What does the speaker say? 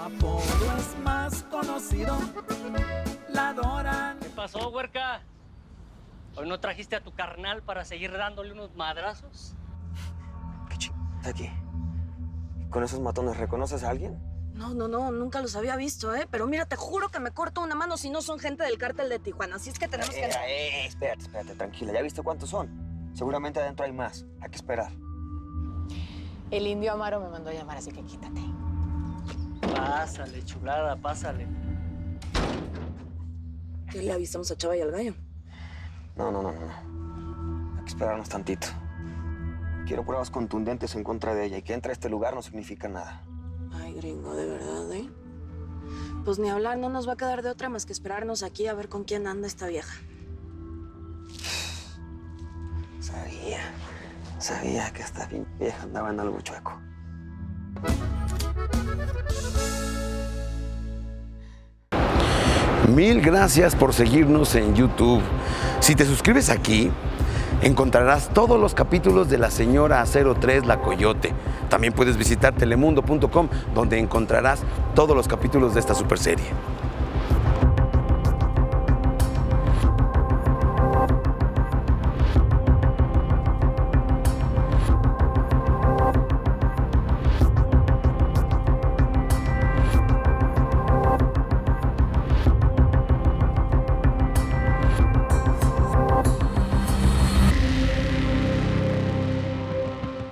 apodo es más conocido. La adoran. ¿Qué pasó, huerca? ¿Hoy no trajiste a tu carnal para seguir dándole unos madrazos? ¿Qué chingada aquí? ¿Con esos matones reconoces a alguien? No, nunca los había visto, ¿eh? Pero mira, te juro que me corto una mano si no son gente del cártel de Tijuana. Así es que tenemos que... Espérate, tranquila. ¿Ya viste cuántos son? Seguramente adentro hay más. Hay que esperar. El indio Amaro me mandó a llamar, así que quítate. Pásale, chulada, pásale. ¿Qué le avisamos a Chava y al gallo? No. Hay que esperarnos tantito. Quiero pruebas contundentes en contra de ella y que entre a este lugar no significa nada. Ay, gringo, de verdad, ¿eh? Pues ni hablar, no nos va a quedar de otra más que esperarnos aquí a ver con quién anda esta vieja. Sabía que esta vieja andaba en algo chueco. Mil gracias por seguirnos en YouTube. Si te suscribes aquí, encontrarás todos los capítulos de La Señora 03 La Coyote. También puedes visitar telemundo.com, donde encontrarás todos los capítulos de esta superserie.